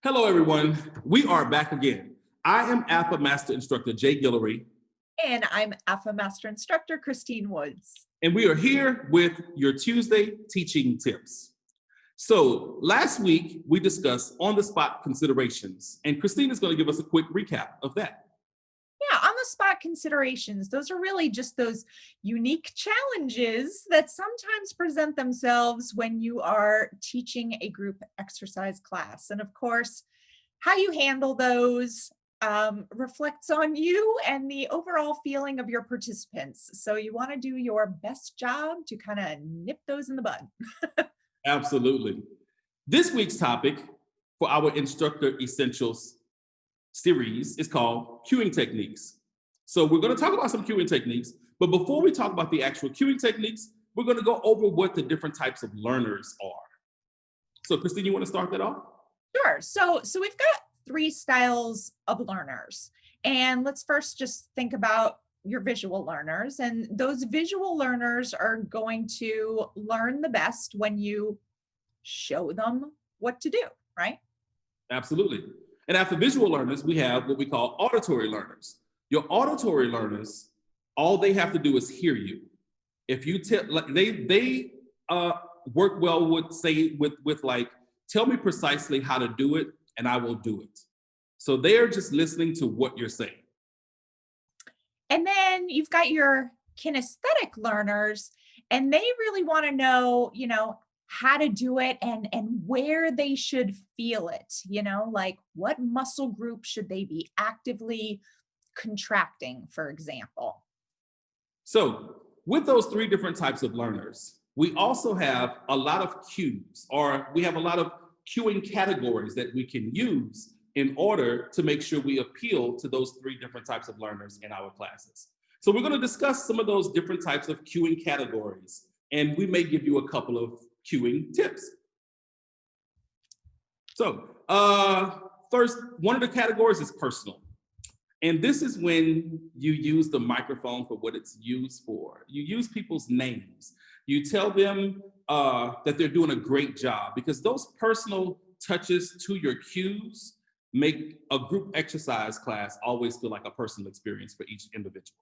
Hello, everyone. We are back again. I am AFAA Master Instructor Jay Guillory, And I'm AFAA Master Instructor Christine Woods. and we are here with your Tuesday teaching tips. So last week, we discussed on-the-spot considerations, and Christine is going to give us a quick recap of that. Yeah, on the spot considerations, those are really just those unique challenges that sometimes present themselves when you are teaching a group exercise class. And of course, how you handle those reflects on you and the overall feeling of your participants. So you want to do your best job to kind of nip those in the bud. Absolutely. This week's topic for our Instructor Essentials series is called cueing techniques. So we're going to talk about some cueing techniques, but before we talk about the actual cueing techniques, we're going to go over what the different types of learners are. So Christine, you want to start that off? Sure. So we've got three styles of learners. And let's first just think about your visual learners. And those visual learners are going to learn the best when you show them what to do, right? Absolutely. And after visual learners, we have what we call auditory learners. Your auditory learners, all they have to do is hear you. If you tell, like they work well with like, tell me precisely how to do it, and I will do it. So they're just listening to what you're saying. And then you've got your kinesthetic learners, and they really want to know, how to do it and where they should feel it, like what muscle group should they be actively contracting, for example. So with those three different types of learners, we also have a lot of cues, or we have a lot of cueing categories that we can use in order to make sure we appeal to those three different types of learners in our classes. So we're going to discuss some of those different types of cueing categories, and we may give you a couple of cueing tips. So first, one of the categories is personal. And this is when you use the microphone for what it's used for. You use people's names. You tell them that they're doing a great job, because those personal touches to your cues make a group exercise class always feel like a personal experience for each individual.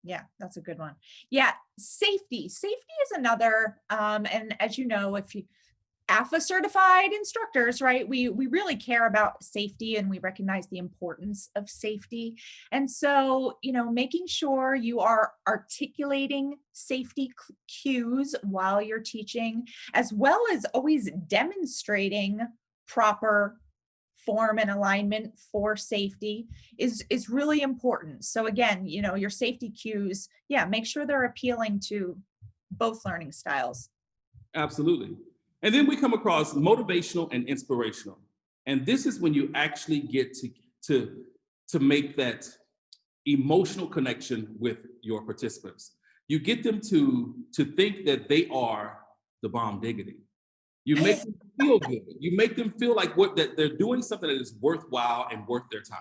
Yeah, that's a good one. Yeah, safety. Safety is another, and as you know, if you AFAA certified instructors, right? We really care about safety, and we recognize the importance of safety. And so, making sure you are articulating safety cues while you're teaching, as well as always demonstrating proper form and alignment for safety is really important. So again, your safety cues, make sure they're appealing to both learning styles. Absolutely. And then we come across motivational and inspirational. And this is when you actually get to make that emotional connection with your participants. You get them to think that they are the bomb diggity. You make them feel good. You make them feel like that they're doing something that is worthwhile and worth their time.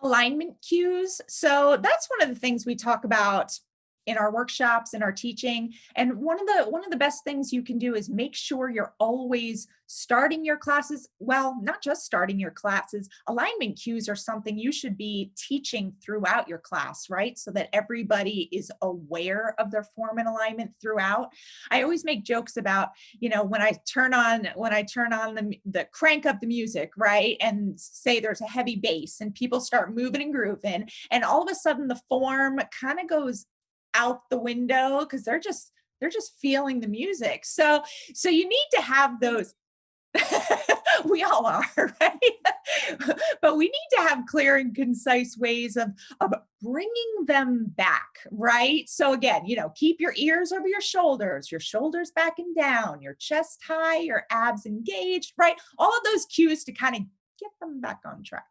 Alignment cues. So that's one of the things we talk about in our workshops, in our teaching. And one of the best things you can do is make sure you're always starting your classes. Well, not just starting your classes. Alignment cues are something you should be teaching throughout your class, right? So that everybody is aware of their form and alignment throughout. I always make jokes about, when I turn on the crank up the music, right? And say there's a heavy bass and people start moving and grooving, and all of a sudden the form kind of goes out the window because they're just feeling the music. So you need to have those. We all are, right? But we need to have clear and concise ways of bringing them back, right? So again, keep your ears over your shoulders back and down, your chest high, your abs engaged, right? All of those cues to kind of get them back on track.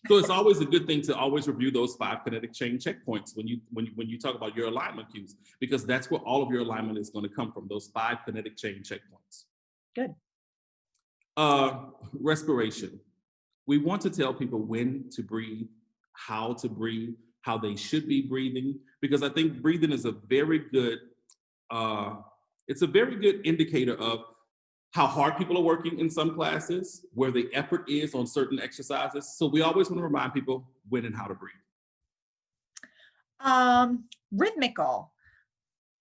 So it's always a good thing to always review those 5 kinetic chain checkpoints when you talk about your alignment cues, because that's where all of your alignment is going to come from, those 5 kinetic chain checkpoints. Good. Respiration. We want to tell people when to breathe, how they should be breathing, because I think breathing is a very good indicator of how hard people are working in some classes, where the effort is on certain exercises. So we always want to remind people when and how to breathe. Rhythmical.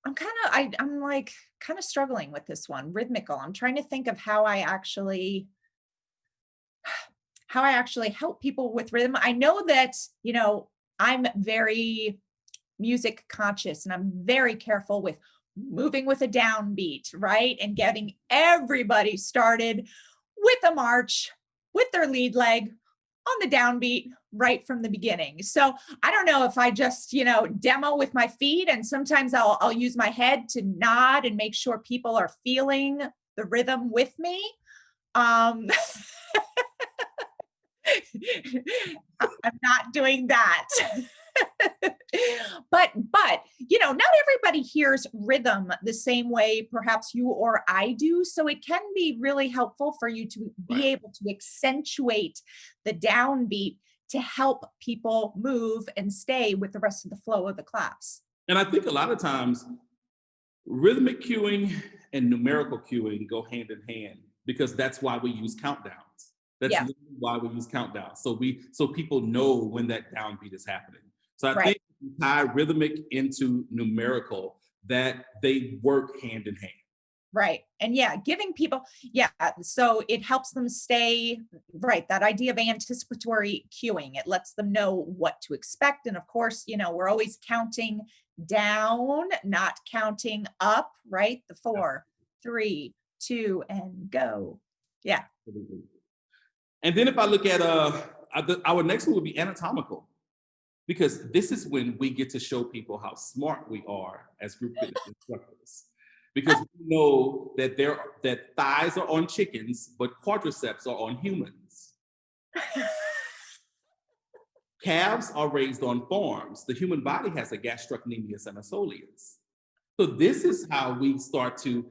I'm like kind of struggling with this one. Rhythmical. I'm trying to think of how I actually help people with rhythm. I know that, I'm very music conscious and I'm very careful with moving with a downbeat, right? And getting everybody started with a march with their lead leg on the downbeat right from the beginning. So I don't know if I just, demo with my feet, and sometimes I'll use my head to nod and make sure people are feeling the rhythm with me. Um, I'm not doing that. but not everybody hears rhythm the same way perhaps you or I do. So it can be really helpful for you to be Right. able to accentuate the downbeat to help people move and stay with the rest of the flow of the class. And I think a lot of times rhythmic cueing and numerical cueing go hand in hand, because that's why we use countdowns. That's Yeah, literally why we use countdowns. So people know when that downbeat is happening. So I right. think if you tie rhythmic into numerical, that they work hand in hand. Right. And yeah, giving people, yeah, so it helps them stay right. That idea of anticipatory cueing, it lets them know what to expect. And of course, we're always counting down, not counting up, right? The 4, 3, 2, and go. Yeah. Absolutely. And then if I look at our next one would be anatomical, because this is when we get to show people how smart we are as group fitness instructors. Because we know that thighs are on chickens, but quadriceps are on humans. Calves are raised on farms. The human body has a gastrocnemius and a soleus. So this is how we start to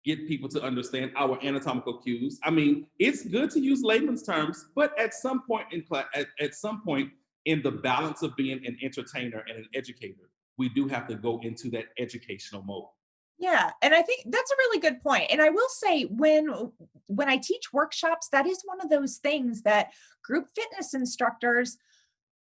get people to understand our anatomical cues. I mean, it's good to use layman's terms, but at some point in class, at some point in the balance of being an entertainer and an educator, we do have to go into that educational mode. Yeah, and I think that's a really good point. And I will say when I teach workshops, that is one of those things that group fitness instructors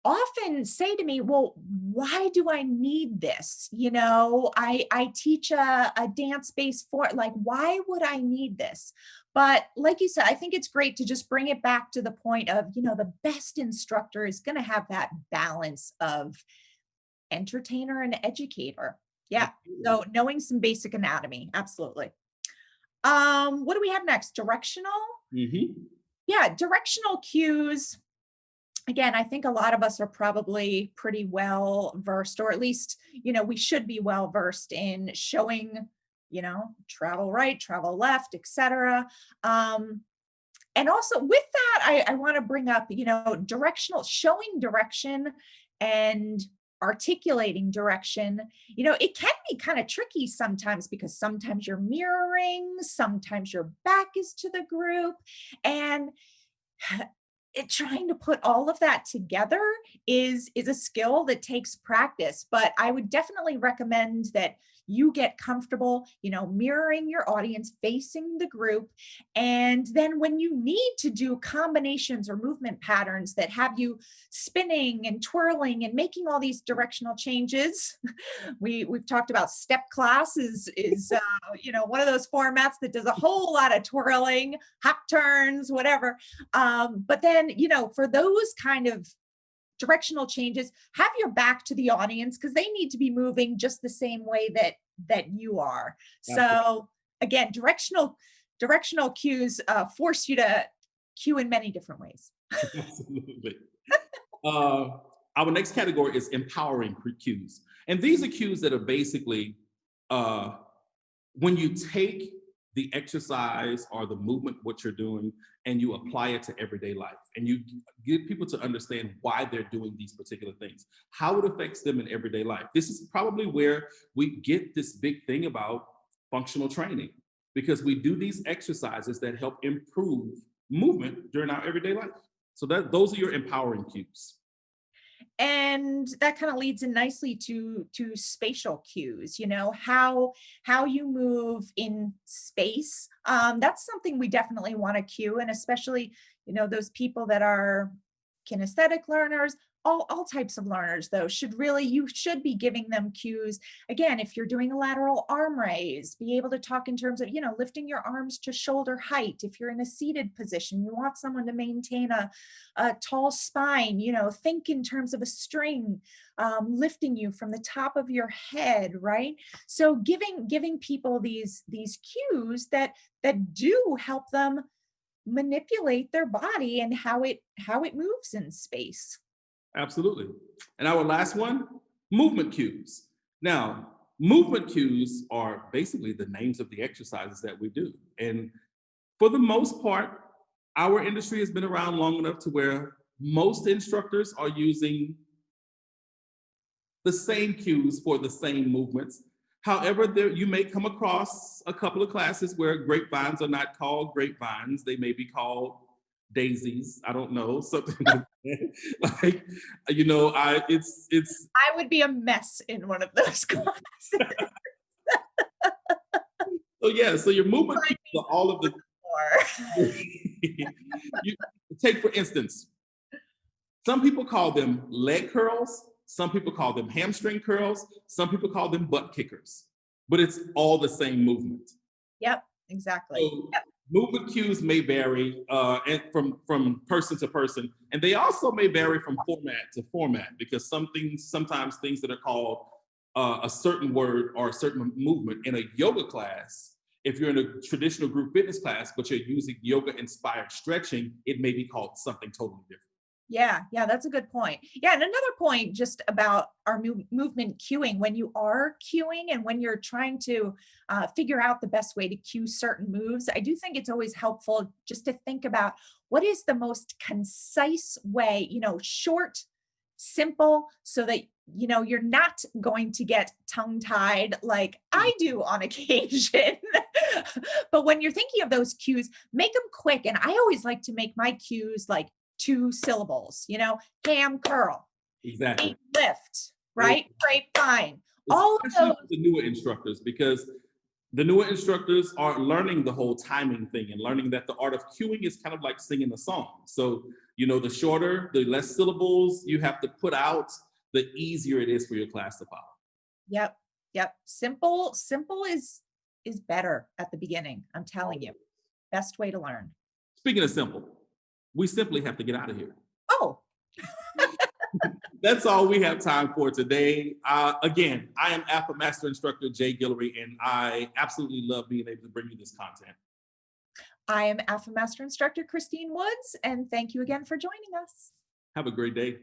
often say to me, well, why do I need this? I teach a dance-based like, why would I need this? But like you said, I think it's great to just bring it back to the point of, the best instructor is going to have that balance of entertainer and educator. Yeah. So knowing some basic anatomy, absolutely. What do we have next? Directional? Mm-hmm. Yeah, directional cues. Again, I think a lot of us are probably pretty well versed, or at least, we should be well versed in showing, travel right, travel left, etc. And also with that, I want to bring up, showing direction and articulating direction. It can be kind of tricky sometimes, because sometimes you're mirroring, sometimes your back is to the group. And trying to put all of that together is a skill that takes practice. But I would definitely recommend that you get comfortable, mirroring your audience, facing the group. And then when you need to do combinations or movement patterns that have you spinning and twirling and making all these directional changes, we've talked about step class is one of those formats that does a whole lot of twirling, hop turns, whatever. But then, for those kind of directional changes, have your back to the audience, because they need to be moving just the same way that you are. Absolutely. So again, directional cues force you to cue in many different ways. Absolutely. Our next category is empowering cues. And these are cues that are basically when you take the exercise or the movement, what you're doing, and you apply it to everyday life, and you get people to understand why they're doing these particular things, how it affects them in everyday life. This is probably where we get this big thing about functional training, because we do these exercises that help improve movement during our everyday life. So those are your empowering cues. And that kind of leads in nicely to spatial cues, you know, how you move in space. That's something we definitely want to cue, and especially, you know, those people that are kinesthetic learners, all types of learners though should really, you should be giving them cues. Again, if you're doing a lateral arm raise, be able to talk in terms of, you know, lifting your arms to shoulder height. If you're in a seated position, you want someone to maintain a tall spine, you know, think in terms of a string lifting you from the top of your head, right? So giving people these cues that do help them manipulate their body and how it moves in space. Absolutely. And our last one, movement cues. Now, movement cues are basically the names of the exercises that we do. And for the most part, our industry has been around long enough to where most instructors are using the same cues for the same movements. However, there you may come across a couple of classes where grapevines are not called grapevines. They may be called daisies. I don't know, something like that. Like, you know, it's I would be a mess in one of those classes. so yeah, so your movement cues are all of the Or you take for instance, some people call them leg curls, some people call them hamstring curls, some people call them butt kickers, but it's all the same movement. yep, exactly. So Yep. movement cues may vary and from person to person, and they also may vary from format to format because sometimes things that are called a certain word or a certain movement in a yoga class, if you're in a traditional group fitness class, but you're using yoga inspired stretching, it may be called something totally different. Yeah, that's a good point. Yeah, and another point just about our movement cueing. When you are cueing and when you're trying to figure out the best way to cue certain moves, I do think it's always helpful just to think about what is the most concise way, you know, short, simple, so that, you know, you're not going to get tongue tied like I do on occasion. But when you're thinking of those cues, make them quick. And I always like to make my cues like 2 syllables, you know, ham curl, Exactly. eight lift, right? Grapevine. All of Especially those. for the newer instructors, because the newer instructors are learning the whole timing thing and learning that the art of cueing is kind of like singing a song. So, you know, the shorter, the less syllables you have to put out, the easier it is for your class to follow. Yep. Yep. Simple is better at the beginning. I'm telling you. Best way to learn. Speaking of simple, we simply have to get out of here. Oh, That's all we have time for today. Again, I am AFAA Master Instructor Jay Guillory, and I absolutely love being able to bring you this content. I am AFAA Master Instructor Christine Woods, and thank you again for joining us. Have a great day.